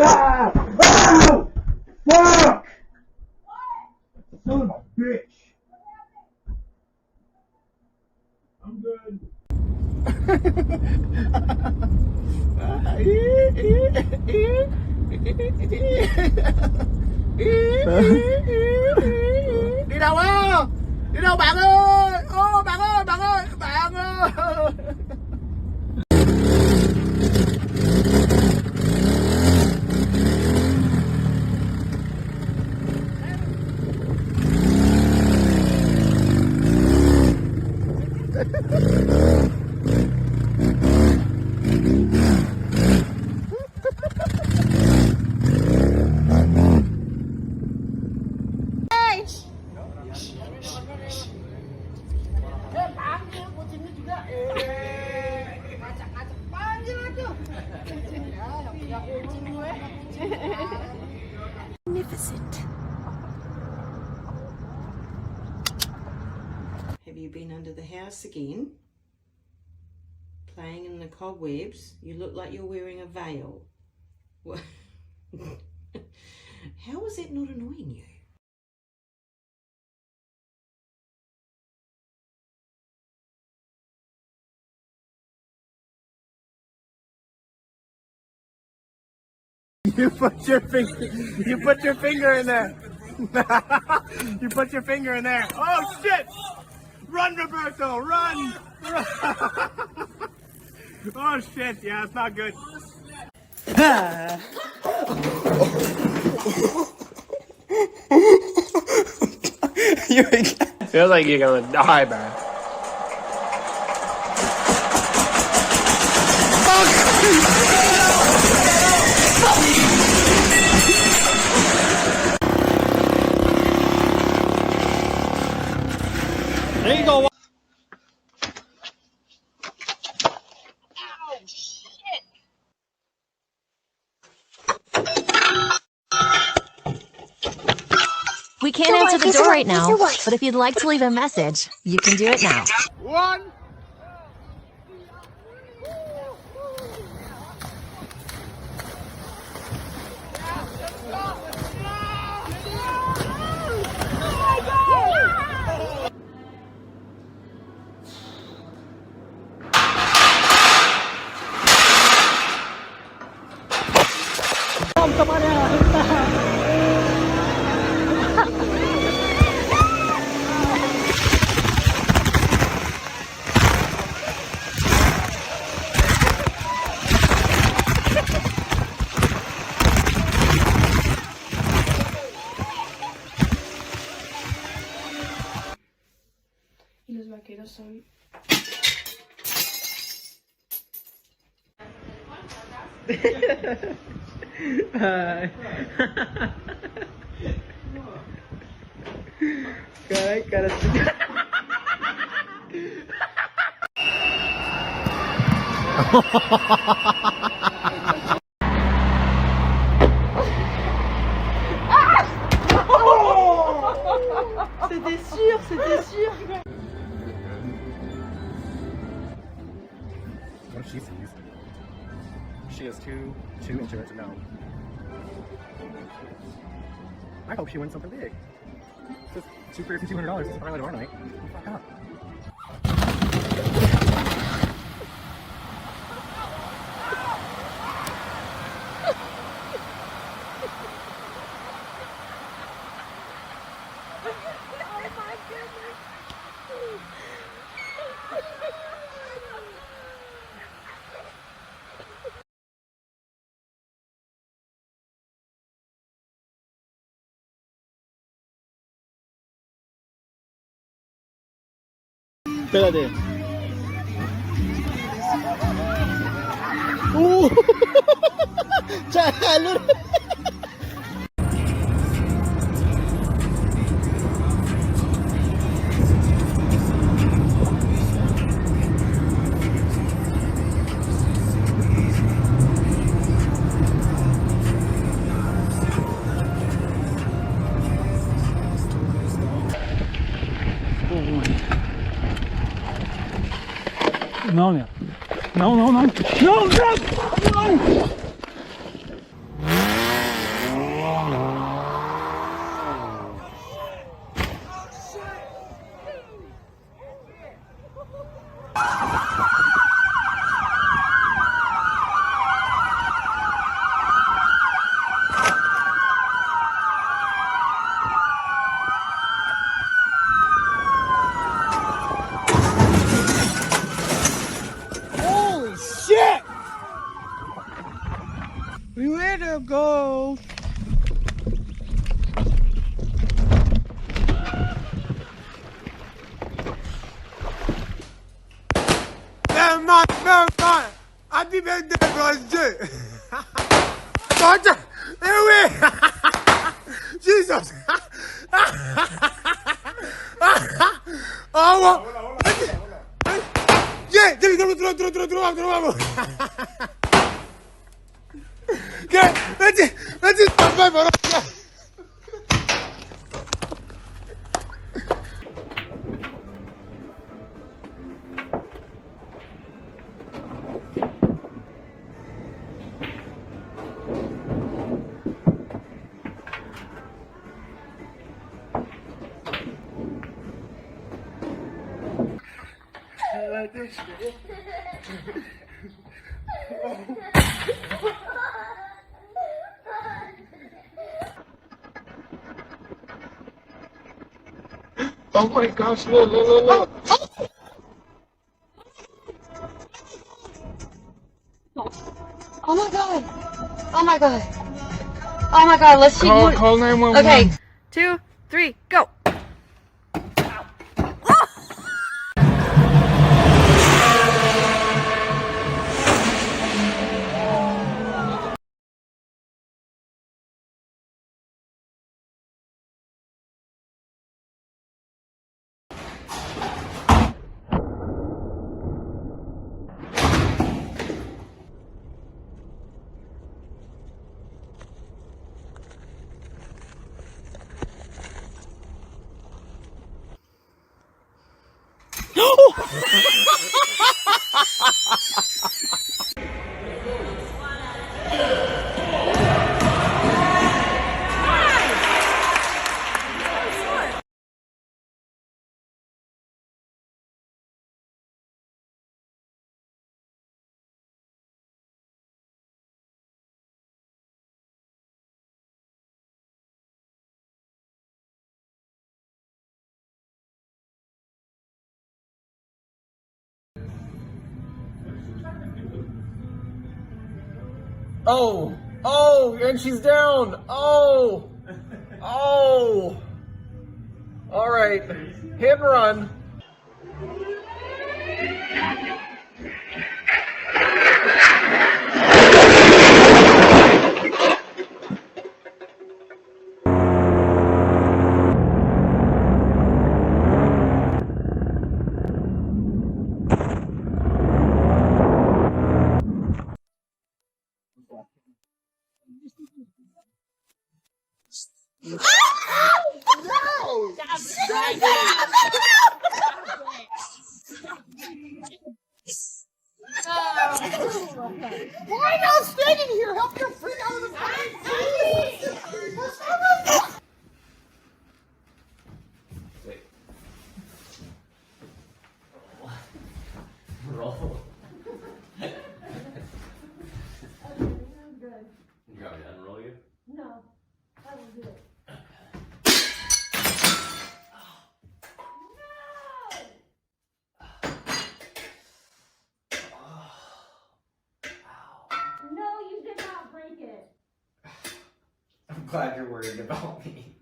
Ah! Oh! Fuck! Son of a bitch! I'm good. Đi đâu á? Đi đâu bạn ơi? Ô bạn ơi, bạn ơi, bạn ơi. Magnificent. Have you been under the house again? Playing in the cobwebs? You look like you're wearing a veil. What? How is that not annoying you? You put your finger in there. You put your finger in there. Oh shit! Run, Roberto, run! Oh shit, yeah, it's not good. Feels like you're gonna die, man. There you go. We can't answer the door right now, but if you'd like to leave a message, you can do it now. One. Y los vaqueros son... Caray, cara. C'était sûr, c'était sûr. What if she sees? She is too into it to know. I hope she wins something big. Just $2 for $200. This is finally tomorrow night. Fuck up. Espérate. ¡Chalo! No, no. No, no, no. No, no! No! gotta go. Never mind. Happy birthday, Roger. Roger, anyway. Jesus. Oh, yeah, trovamos. ¿Qué? Vete, papá, por favor. Like this. Oh my gosh, look. Oh my god. Oh my god. Oh my god, let's see. Call 911. Okay, 2, 3, go. Oh, and she's down. Oh. All right, hit and run. Why not standing here? Help your friend out of the Roll. You want me to unroll you? No, I will do it. No, you did not break it. I'm glad you're worried about me.